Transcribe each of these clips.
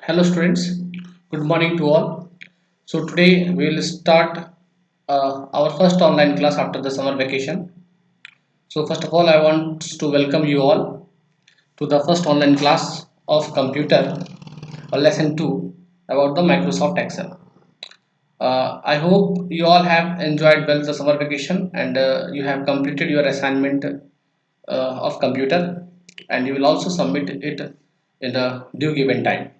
Hello students, good morning to all. So today we will start our first online class after the summer vacation. So first of all I want to welcome you all to the first online class of computer lesson 2 about the Microsoft Excel. I hope you all have enjoyed well the summer vacation and you have completed your assignment of computer and you will also submit it in the due given time.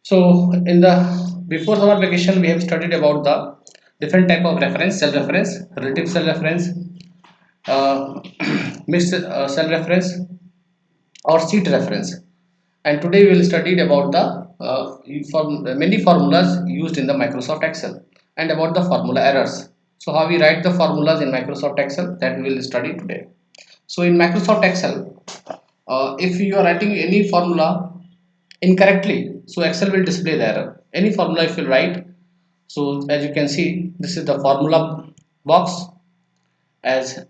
So in the before summer vacation, we have studied about the different type of reference, cell reference, relative cell reference, uh, mixed cell reference, or sheet reference. And today we will study about the many formulas used in the Microsoft Excel and about the formula errors. So how we write the formulas in Microsoft Excel, that we will study today. So in Microsoft Excel, if you are writing any formula incorrectly, so Excel will display the error. Any formula if you write, so as you can see, this is the formula box. As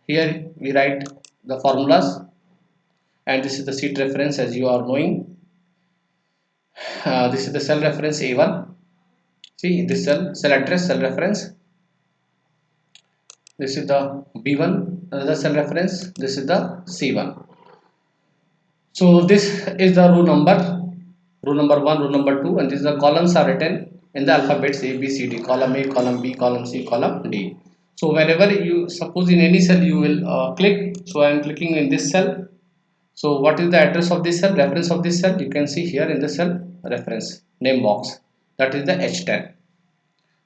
here we write the formulas, and this is the sheet reference as you are knowing. This is the cell reference A1. See this cell address, cell reference. This is the B1, another cell reference. This is the C1. So this is the row number 1, row number 2, and these the columns are written in the alphabets A, B, C, D, column A, column B, column C, column D. So whenever you suppose in any cell you will click, so I am clicking in this cell. So what is the address of this cell, reference of this cell? You can see here in the cell reference name box, that is the H10.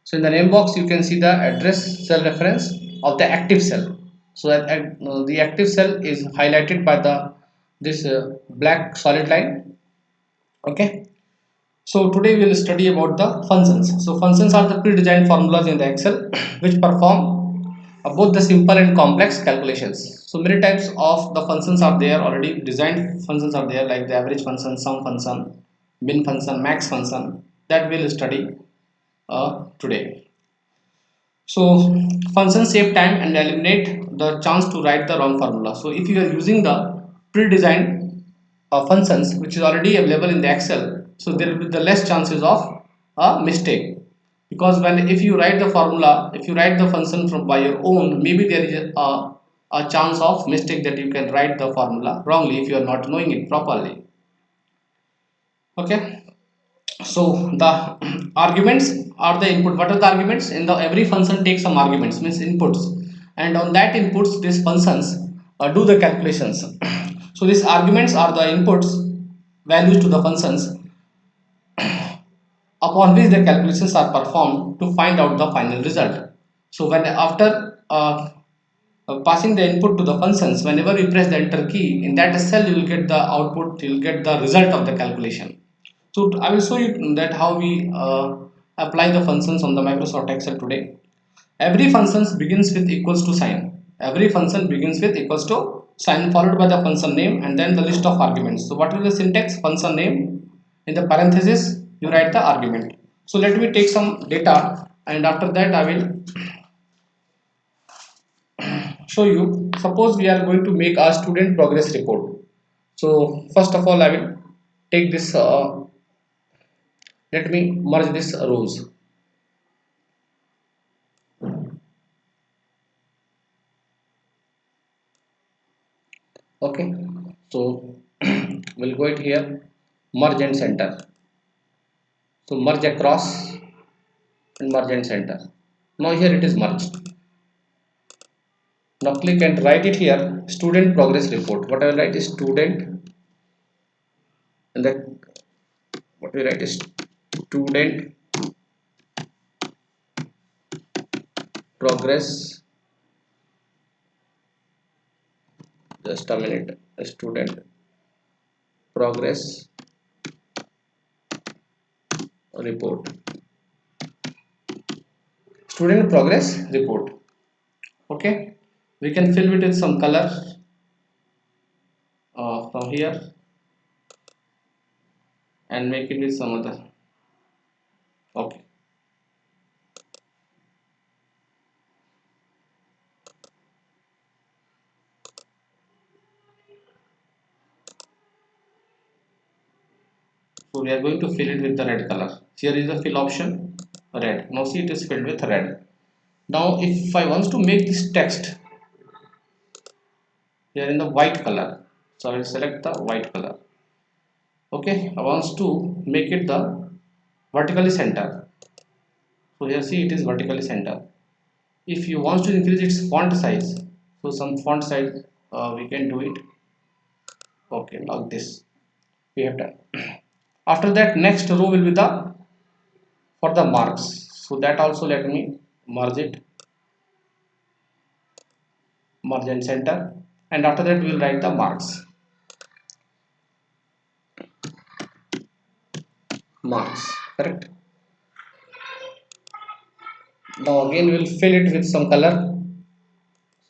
So in the name box you can see the address cell reference of the active cell. So the active cell is highlighted by the this black solid line. Okay. So today we will study about the functions. So functions are the pre-designed formulas in the Excel which perform both the simple and complex calculations. So many types of the functions are there already. Designed functions are there like the average function, sum function, min function, max function, that we will study today. So functions save time and eliminate the chance to write the wrong formula. So if you are using the pre-designed functions which is already available in the Excel, so there will be the less chances of a mistake, because when if you write the formula, if you write the function from by your own, maybe there is a chance of mistake that you can write the formula wrongly if you are not knowing it properly. Okay. So the arguments are the input. What are the arguments? In the every function takes some arguments, means inputs, and on that inputs these functions do the calculations. So these arguments are the inputs values to the functions upon which the calculations are performed to find out the final result. So when after passing the input to the functions, whenever you press the enter key in that cell, you will get the output, you will get the result of the calculation. So I will show you that how we apply the functions on the Microsoft Excel today. Every function begins with equals to sign. Every function begins with equals to sign followed by the function name and then the list of arguments. So what is the syntax? Function name, in the parenthesis you write the argument. So let me take some data and after that I will show you. Suppose we are going to make a student progress report. So first of all I will take this let me merge this rows. Okay, so we'll go it here, merge and center. So merge across and merge and center. Now here it is merged. Now click and write it here, student progress report. What I will write is student, and that what we write is student progress. Just a minute. Student progress report. Student progress report. Okay, we can fill it with some color from here and make it with some other. Okay. So we are going to fill it with the red color. Here is the fill option, red. Now see, it is filled with red. Now if I want to make this text here in the white color, so I will select the white color. Okay, I want to make it the vertically center. So here see, it is vertically center. If you want to increase its font size, so some font size we can do it. Okay, like this we have done. After that, next row will be the for the marks. So that also let me merge it, merge and center, and after that we will write the marks. Marks, correct. Now again we will fill it with some color.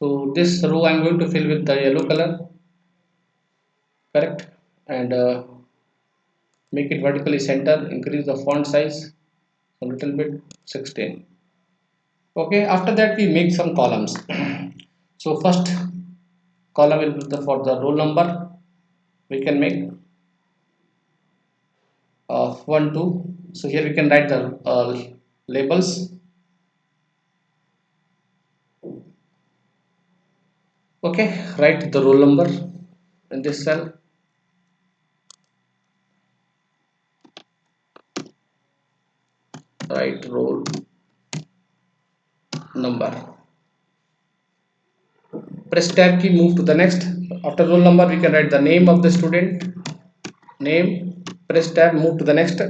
So this row I am going to fill with the yellow color, correct, and make it vertically center, increase the font size a little bit, 16. Okay, after that we make some columns. So first column will be for the roll number. We can make 1 2. So here we can write the labels. Okay, write the roll number in this cell. Write roll number. Press tab key, move to the next. After roll number we can write the name of the student, name. Press tab, move to the next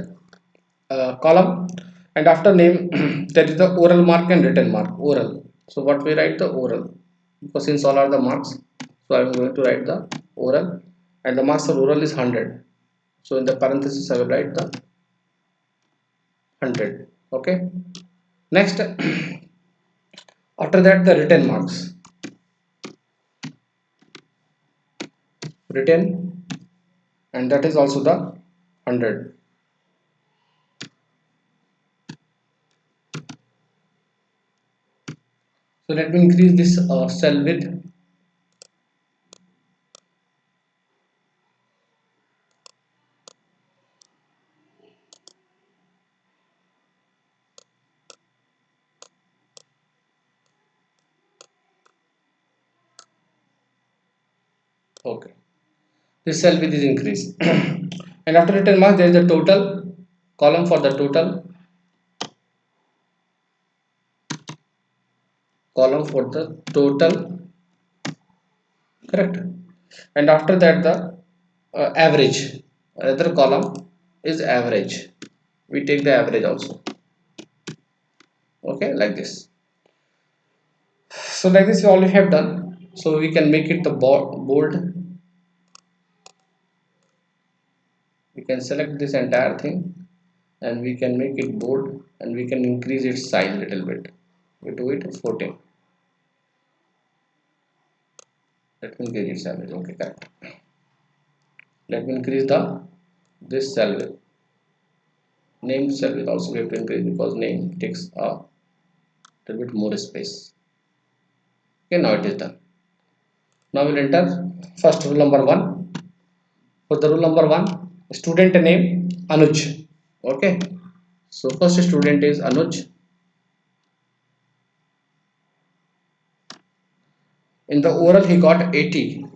column, and after name there is the oral mark and written mark. Oral, so what we write the oral, because since all are the marks, so I am going to write the oral, and the marks of oral is 100. So in the parenthesis I will write the 100. Okay, next after that the written marks, written, and that is also the 100. So let me increase this cell width. Okay, this cell width is increased. And after written mark there is the total column for the total, column for the total, correct, and after that the average, another column is average, we take the average also. Okay, like this. So like this we already have done. So we can make it the bold. We can select this entire thing and we can make it bold, and we can increase its size a little bit. We do it 14. Let me increase its size. Okay, correct. Let me increase the this cell width. Name cell width also we have to increase, because name takes a little bit more space. Okay, now it is done. Now we'll enter first rule number 1. For the rule number 1, student name Anuj. Okay, so first student is Anuj. In the oral he got 80.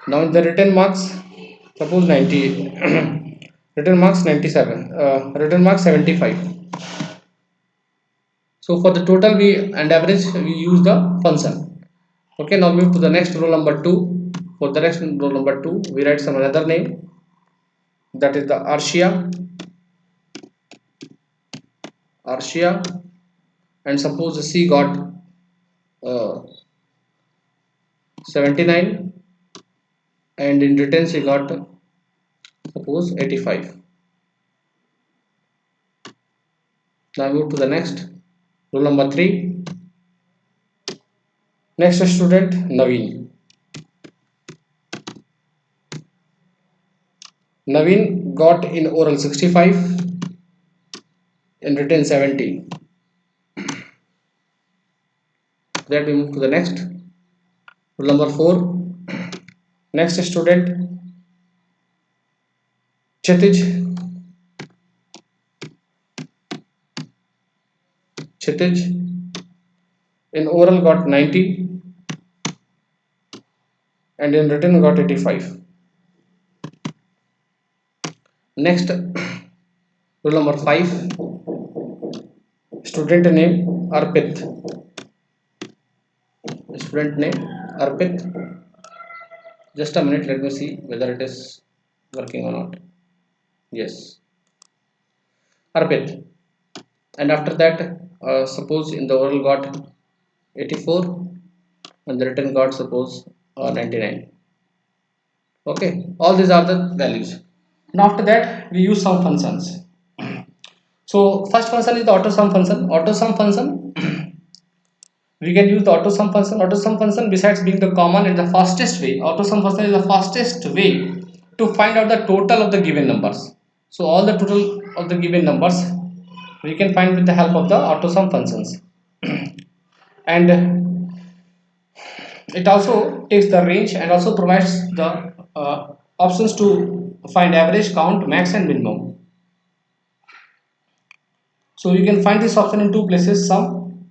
Now in the written marks, suppose 90. Written marks 97, written marks 75. So for the total we and average we use the function. Okay, now move to the next roll number 2. For the next roll number 2 we write some another name, that is the Arshia, and suppose C got 79, and in written she got suppose 85. Now move to the next rule number 3. Next student Naveen. Naveen got in oral 65, in written 70. Then we move to the next rule number 4. Next student Kshitij, Kshitij in oral got 90 and in written got 85. Next, rule number 5, student name Arpit. Student name Arpit. Just a minute, let me see whether it is working or not. Yes, Arpit. And after that, suppose in the oral got 84 and the written got suppose 99. Okay, all these are the values. Now after that, we use some functions. So first function is the auto sum function. Auto sum function we can use the auto sum function. Auto sum function, besides being the common and the fastest way, auto sum function is the fastest way to find out the total of the given numbers. So all the total of the given numbers we can find with the help of the auto sum functions. And it also takes the range and also provides the options to find average, count, max and minimum. So you can find this option in two places: sum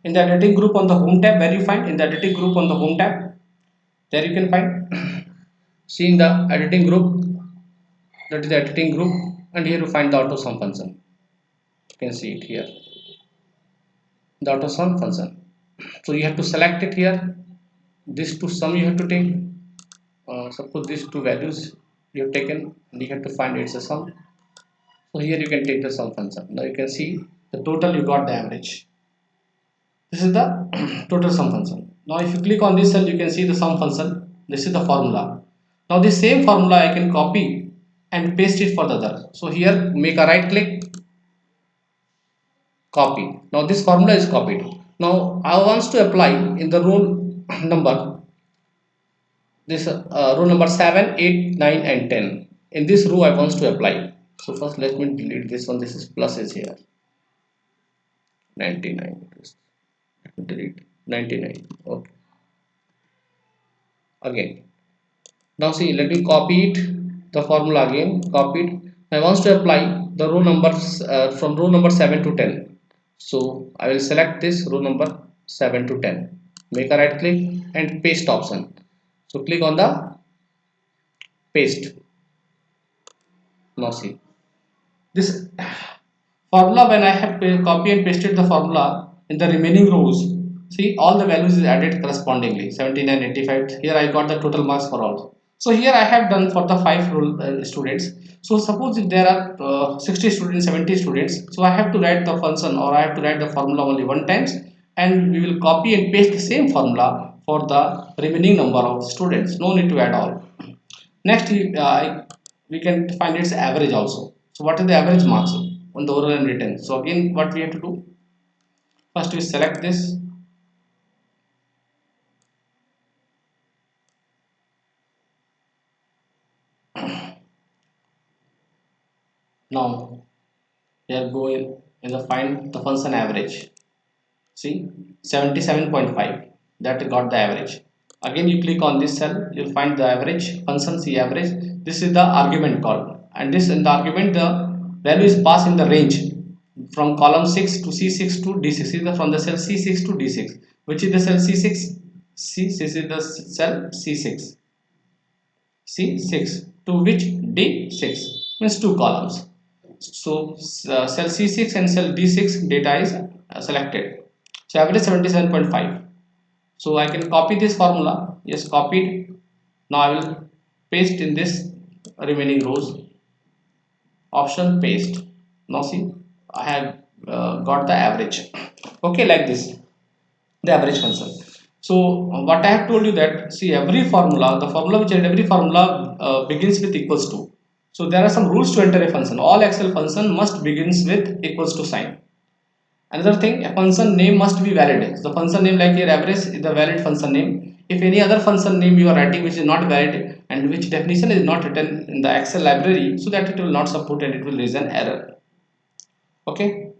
in the editing group on the home tab, where you find in the editing group on the home tab, there you can find. See in the editing group, that is the editing group, and here you find the auto sum function. You can see it here, the auto sum function. So you have to select it here. These two sum you have to take. Suppose these two values you have taken, and you have to find it's a sum. So here you can take the sum function. Now you can see the total, you got the average. This is the total sum function. Now if you click on this cell, you can see the sum function. This is the formula. Now this same formula I can copy and paste it for the other. So here make a right click, copy. Now this formula is copied. Now I want to apply in the row number, this row number 7, 8, 9 and 10. In this row I want to apply. So first let me delete this one. This is plus is here. 99. Let me delete 99. Okay. Again. Now see, let me copy it, the formula again, copied. I want to apply the row numbers from row number 7 to 10. So I will select this row number 7 to 10. Make a right click and paste option. So click on the paste. Now see, this formula, when I have copy and pasted the formula in the remaining rows, see all the values is added correspondingly, 79, 85. Here I got the total marks for all. So here I have done for the 5 students. So suppose if there are 60 students, 70 students, so I have to write the function, or I have to write the formula only one times, and we will copy and paste the same formula for the remaining number of students. No need to add all. Next, we can find its average also. So what is the average marks on the oral and written? So again, what we have to do? First, we select this. Now, we are going in the find the function average. See, 77.5. That got the average. Again, you click on this cell, you'll find the average function. See average. This is the argument call, and this in the argument the value is passed in the range from column 6 to C6 to D6. See the from the cell C6 to D6. Which is the cell C6? This is the cell C6. C6 to which D6 means two columns. So cell C6 and cell D6 data is selected. So average 77.5. So I can copy this formula. Yes, copied. Now I will paste in this remaining rows. Option paste. Now see, I have got the average. Okay, like this, the average function. So what I have told you that, see, every formula, the formula which every formula begins with equals to. So there are some rules to enter a function. All Excel function must begins with equals to sign. Another thing, a function name must be valid. The function name, like here average is the valid function name. If any other function name you are writing which is not valid and which definition is not written in the Excel library, so that it will not support and it will raise an error. Okay.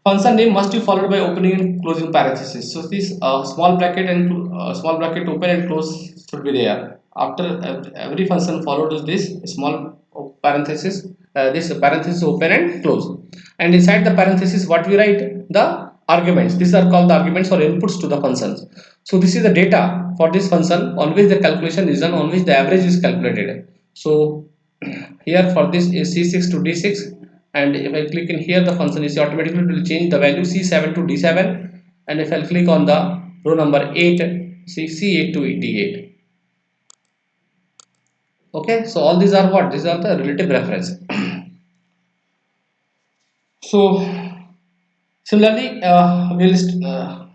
Function name must be followed by opening and closing parenthesis. So this small bracket and small bracket open and close should be there. After every function followed is this small parenthesis, this parenthesis open and close, and inside the parenthesis what we write, the arguments. These are called the arguments or inputs to the functions. So this is the data for this function on which the calculation is done, on which the average is calculated. So here for this is C6 to D6, and if I click in here, the function is automatically will change the value C7 to D7, and if I click on the row number 8, C8 to D8. Okay, so all these are what? These are the relative reference. So similarly, we'll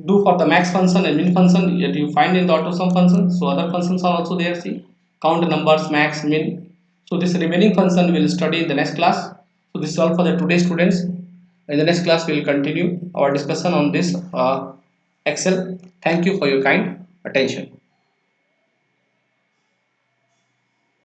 do for the max function and min function that you find in the AutoSum function. So other functions are also there. See, count numbers, max, min. So this remaining function we will study in the next class. So this is all for the today students. In the next class we will continue our discussion on this Excel. Thank you for your kind attention.